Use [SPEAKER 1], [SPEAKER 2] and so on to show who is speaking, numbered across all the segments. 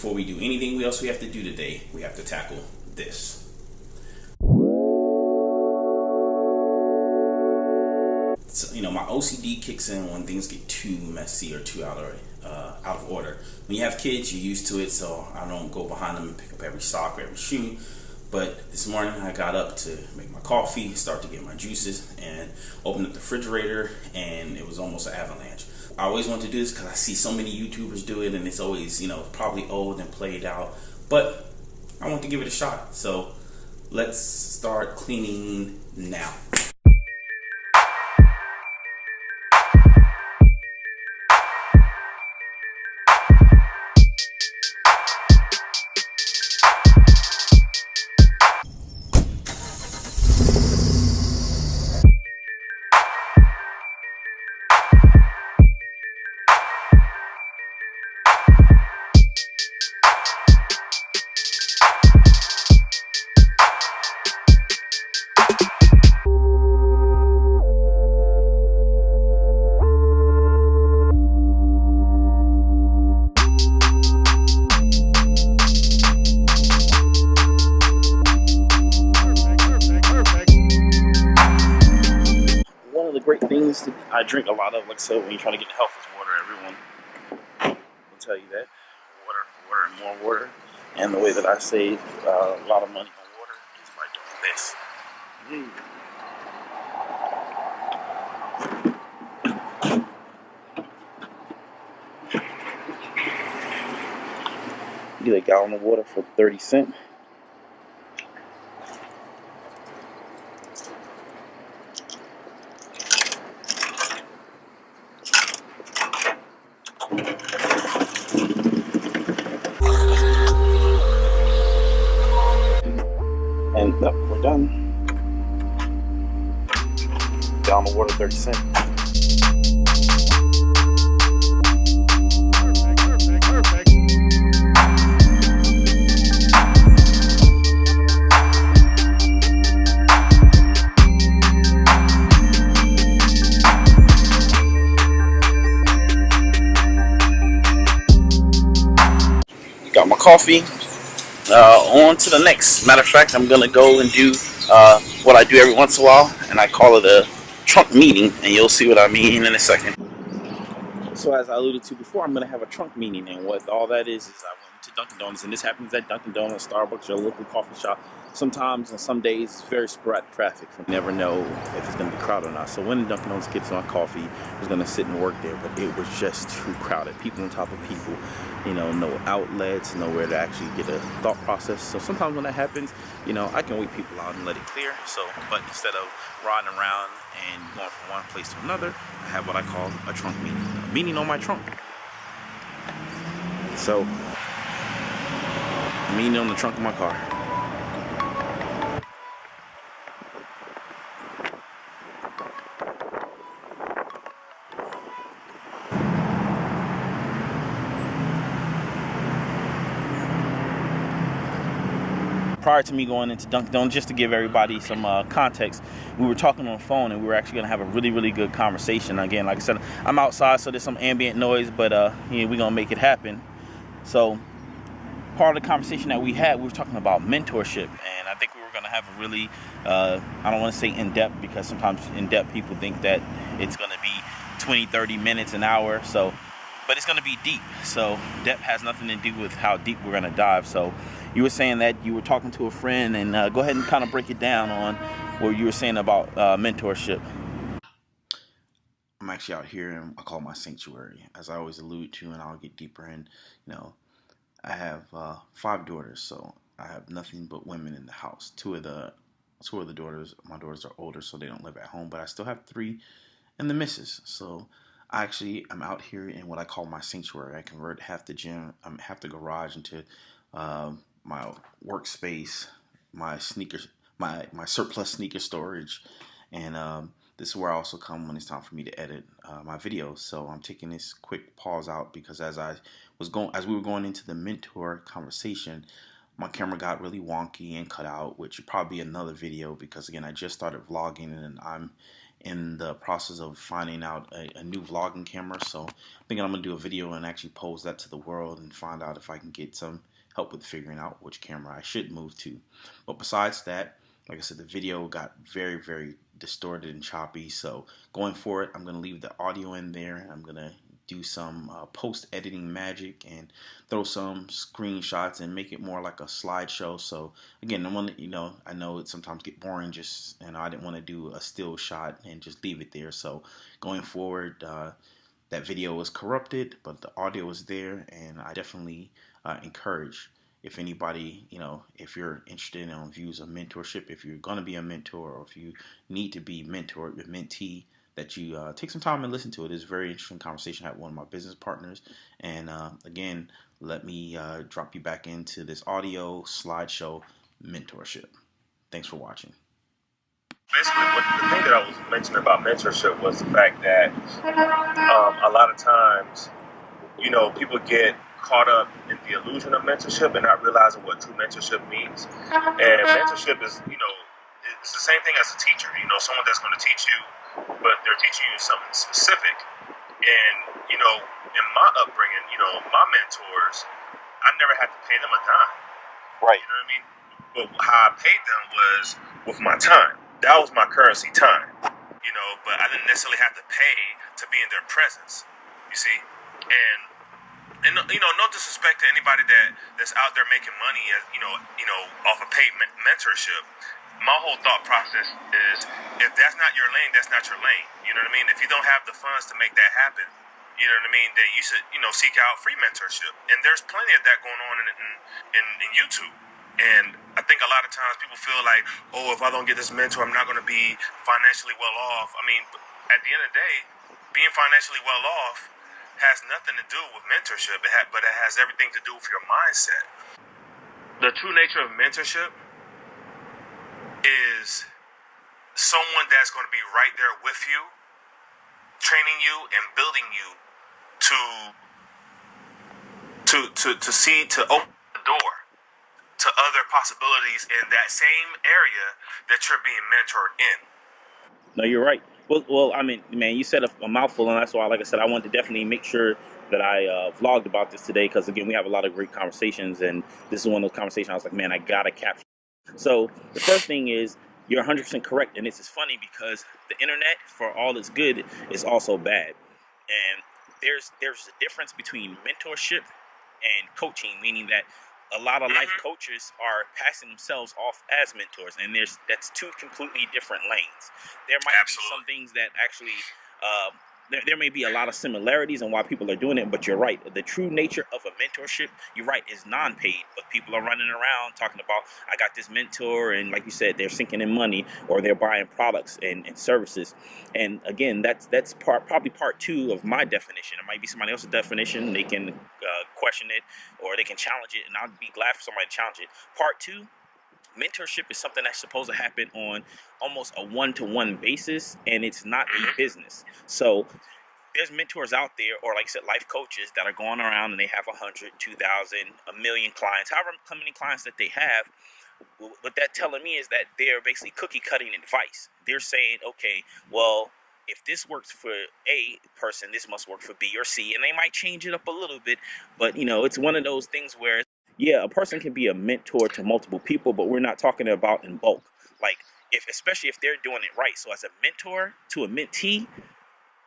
[SPEAKER 1] Before we do anything else we have to do today, we have to tackle this. So, my OCD kicks in when things get too messy or too out of order. When you have kids, you're used to it, so I don't go behind them and pick up every sock or every shoe. But this morning I got up to make my coffee, start to get my juices, and opened up the refrigerator, and it was almost an avalanche. I always want to do this because I see so many YouTubers do it, and it's always, probably old and played out. But I want to give it a shot. So let's start cleaning now. Great things that I drink a lot of, like I said, when you're trying to get the health is water. Everyone will tell you that. Water, and more water. And the way that I save a lot of money on water is by doing this. Get a gallon of water for 30 cents. And we're done. Gallon of water, 30 cents. Perfect. Got my coffee. On to the next. Matter of fact, I'm gonna go and do what I do every once in a while, and I call it a trunk meeting, and you'll see what I mean in a second. So as I alluded to before, I'm gonna have a trunk meeting, and what all that is I went to Dunkin' Donuts, and this happens at Dunkin' Donuts, Starbucks, or a local coffee shop. Sometimes, on some days, it's very sporadic traffic. You never know if it's gonna be crowded or not. So when Dunkin' Donuts gets my coffee, I was gonna sit and work there, but it was just too crowded. People on top of people. No outlets, nowhere to actually get a thought process. So sometimes when that happens, I can wait people out and let it clear. But instead of riding around and going from one place to another, I have what I call a trunk meeting. A meeting on my trunk. So, a meeting on the trunk of my car. Prior to me going into Dunkin' Donuts, just to give everybody some context, we were talking on the phone, and we were actually going to have a really, really good conversation. Again, like I said, I'm outside, so there's some ambient noise, but we're going to make it happen. So part of the conversation that we had, we were talking about mentorship, and I think we were going to have a really, I don't want to say in-depth, because sometimes in-depth people think that it's going to be 20, 30 minutes, an hour, but it's going to be deep. So depth has nothing to do with how deep we're going to dive. So you were saying that you were talking to a friend, and go ahead and kind of break it down on what you were saying about mentorship. I'm actually out here, and I call my sanctuary, as I always allude to, and I'll get deeper in. I have 5 daughters, so I have nothing but women in the house. Two of the daughters, my daughters are older, so they don't live at home, but I still have 3 and the missus. So I'm out here in what I call my sanctuary. I convert half the gym, half the garage into my workspace, my sneakers, my surplus sneaker storage, and this is where I also come when it's time for me to edit my videos. So I'm taking this quick pause out because as we were going into the mentor conversation, my camera got really wonky and cut out, which would probably be another video because again I just started vlogging and I'm in the process of finding out a new vlogging camera. So I'm thinking I'm gonna do a video and actually pose that to the world and find out if I can get some help with figuring out which camera I should move to. But besides that, like I said, the video got very, very distorted and choppy. So going forward, I'm gonna leave the audio in there. I'm gonna do some post editing magic and throw some screenshots and make it more like a slideshow. So again, I know it sometimes get boring, just, I didn't want to do a still shot and just leave it there. So going forward, that video was corrupted, but the audio is there, and I definitely encourage, if anybody, if you're interested in views of mentorship, if you're going to be a mentor, or if you need to be mentored with mentee, that you take some time and listen to it. It's a very interesting conversation I had with one of my business partners. And again, let me drop you back into this audio slideshow mentorship. Thanks for watching.
[SPEAKER 2] Basically, the thing that I was mentioning about mentorship was the fact that a lot of times, people get caught up in the illusion of mentorship and not realizing what true mentorship means. And mentorship is, it's the same thing as a teacher. Someone that's going to teach you, but they're teaching you something specific. And, in my upbringing, my mentors, I never had to pay them a dime.
[SPEAKER 1] Right.
[SPEAKER 2] You know what I mean? But how I paid them was with my time. That was my currency, time. But I didn't necessarily have to pay to be in their presence. You see? And no disrespect to anybody that's out there making money, as off of paid mentorship. My whole thought process is, if that's not your lane, that's not your lane. You know what I mean? If you don't have the funds to make that happen, you know what I mean, then you should, seek out free mentorship. And there's plenty of that going on in YouTube. And I think a lot of times people feel like, oh, if I don't get this mentor, I'm not going to be financially well off. I mean, at the end of the day, being financially well off has nothing to do with mentorship, but it has everything to do with your mindset. The true nature of mentorship is someone that's going to be right there with you, training you and building you to open the door to other possibilities in that same area that you're being mentored in.
[SPEAKER 1] No, you're right. Well, I mean, man, you said a mouthful, and that's why, like I said, I wanted to definitely make sure that I vlogged about this today, because again, we have a lot of great conversations, and this is one of those conversations I was like, man, I gotta capture. So the first thing is, you're 100% correct, and this is funny because the internet, for all it's good, is also bad. And there's a difference between mentorship and coaching, meaning that a lot of life coaches are passing themselves off as mentors, and that's two completely different lanes. There might be some things that actually there may be a lot of similarities in why people are doing it, but you're right. The true nature of a mentorship, you're right, is non-paid, but people are running around talking about, I got this mentor, and like you said, they're sinking in money, or they're buying products and services. And again, that's probably part two of my definition. It might be somebody else's definition. They can question it, or they can challenge it, and I'd be glad for somebody to challenge it. Part two, mentorship is something that's supposed to happen on almost a one-to-one basis, and it's not a business. So there's mentors out there, or like I said, life coaches that are going around and they have 100, 2,000, a million clients, however many clients that they have. What that telling me is that they're basically cookie cutting advice. They're saying, okay, well, if this works for A person, this must work for B or C, and they might change it up a little bit, but it's one of those things where, yeah, a person can be a mentor to multiple people, but we're not talking about in bulk. Like, especially if they're doing it right. So as a mentor to a mentee,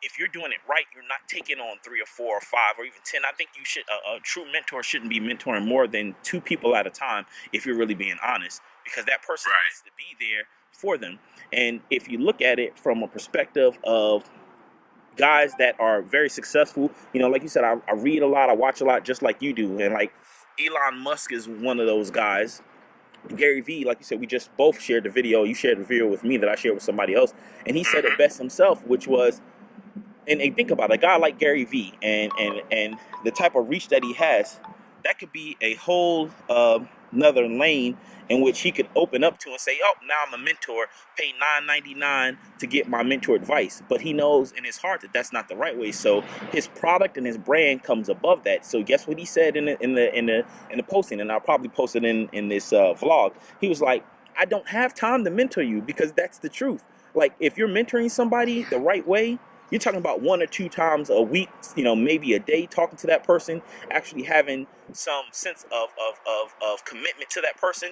[SPEAKER 1] if you're doing it right, you're not taking on 3 or 4 or 5 or even 10. I think you should. A true mentor shouldn't be mentoring more than 2 people at a time, if you're really being honest, because that person needs to be there for them. And if you look at it from a perspective of guys that are very successful, like you said, I read a lot, I watch a lot, just like you do, and like Elon Musk is one of those guys. Gary Vee, like you said, we just both shared the video. You shared the video with me that I shared with somebody else, and he said it best himself, which was, and think about it, a guy like Gary Vee and the type of reach that he has, that could be a whole another lane in which he could open up to and say, oh, now I'm a mentor, pay $9.99 to get my mentor advice. But he knows in his heart that that's not the right way. So his product and his brand comes above that. So guess what he said in the posting, and I'll probably post it in this vlog. He was like, I don't have time to mentor you, because that's the truth. Like if you're mentoring somebody the right way, you're talking about 1 or 2 times a week, maybe a day, talking to that person, actually having some sense of commitment to that person.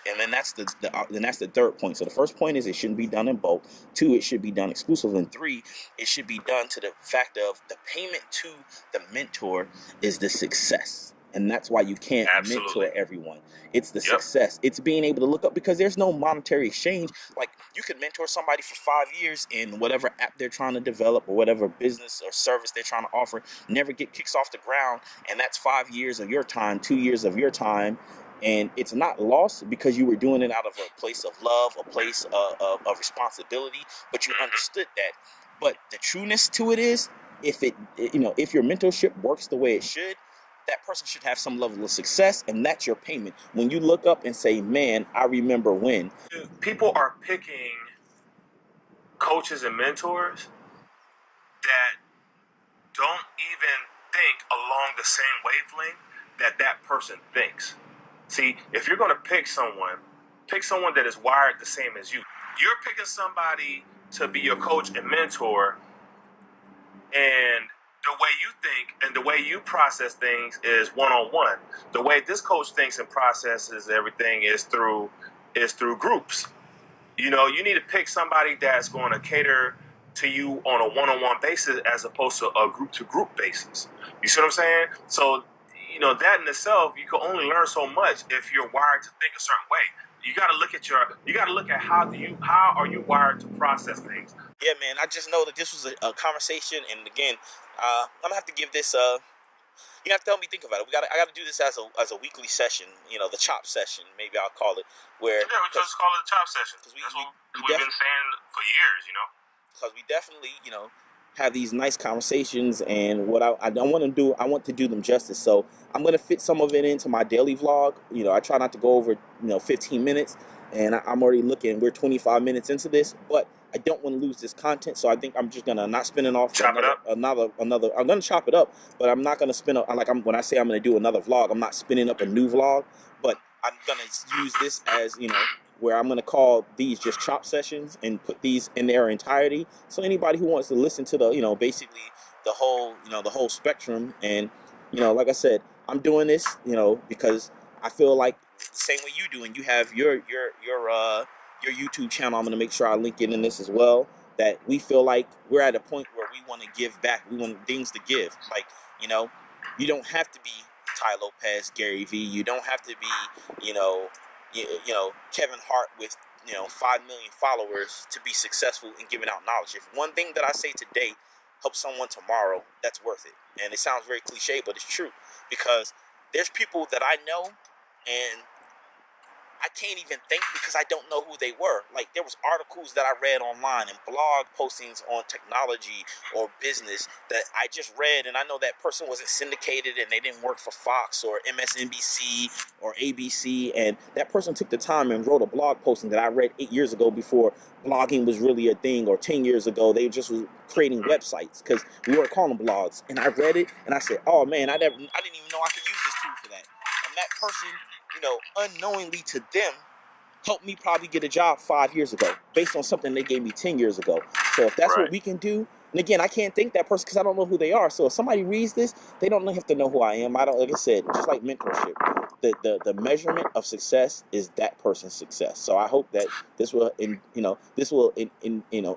[SPEAKER 1] And then that's the third point. So the first point is it shouldn't be done in bulk. 2, it should be done exclusively. And 3, it should be done to the fact of the payment to the mentor is the success. And that's why you can't mentor everyone. It's the success. It's being able to look up, because there's no monetary exchange. Like you could mentor somebody for 5 years in whatever app they're trying to develop or whatever business or service they're trying to offer, never get kicks off the ground. And that's 5 years of your time, 2 years of your time. And it's not lost because you were doing it out of a place of love, a place of responsibility, but you understood that. But the trueness to it is, if your mentorship works the way it should, that person should have some level of success, and that's your payment. When you look up and say, man, I remember when.
[SPEAKER 2] People are picking coaches and mentors that don't even think along the same wavelength that person thinks. See, if you're going to pick someone that is wired the same as you. You're picking somebody to be your coach and mentor, and the way you think and the way you process things is one-on-one. The way this coach thinks and processes everything is through groups. You need to pick somebody that's going to cater to you on a one-on-one basis as opposed to a group-to-group basis. You see what I'm saying? So, that in itself, you can only learn so much if you're wired to think a certain way. You got to look at how are you wired to process things.
[SPEAKER 1] Yeah, man. I just know that this was a conversation, and again, I'm gonna have to give this. You have to help me think about it. I got to do this as a weekly session. The chop session, maybe I'll call it.
[SPEAKER 2] We just call it a chop session. That's what we've been saying for years.
[SPEAKER 1] Because we definitely, have these nice conversations, and what I want to do them justice. So I'm going to fit some of it into my daily vlog. I try not to go over 15 minutes, and I'm already looking. We're 25 minutes into this, but I don't want to lose this content. So I think I'm just gonna not spin it off. Another. I'm gonna chop it up, but I'm not gonna spin up. When I say I'm gonna do another vlog, I'm not spinning up a new vlog, but I'm gonna use this as where I'm going to call these just chop sessions and put these in their entirety. So anybody who wants to listen to the, basically the whole spectrum. And, like I said, I'm doing this, because I feel like the same way you do, and you have your YouTube channel. I'm going to make sure I link it in this as well, that we feel like we're at a point where we want to give back. We want things to give. Like, you don't have to be Ty Lopez, Gary Vee. You don't have to be, Kevin Hart with 5 million followers to be successful in giving out knowledge. If one thing that I say today helps someone tomorrow, that's worth it. And it sounds very cliche, but it's true, because there's people that I know and I can't even think because I don't know who they were. Like, there was articles that I read online and blog postings on technology or business that I just read, and I know that person wasn't syndicated and they didn't work for Fox or MSNBC or ABC, and that person took the time and wrote a blog posting that I read 8 years ago, before blogging was really a thing, or 10 years ago. They just were creating websites because we weren't calling them blogs. And I read it and I said, oh man, I didn't even know I could use this tool for that. And that person, unknowingly to them, helped me probably get a job 5 years ago based on something they gave me 10 years ago. So if that's what we can do, and again, I can't thank that person because I don't know who they are. So if somebody reads this, they don't have to know who I am. Like I said, just like mentorship, the measurement of success is that person's success. So I hope that this will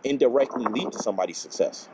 [SPEAKER 1] indirectly lead to somebody's success.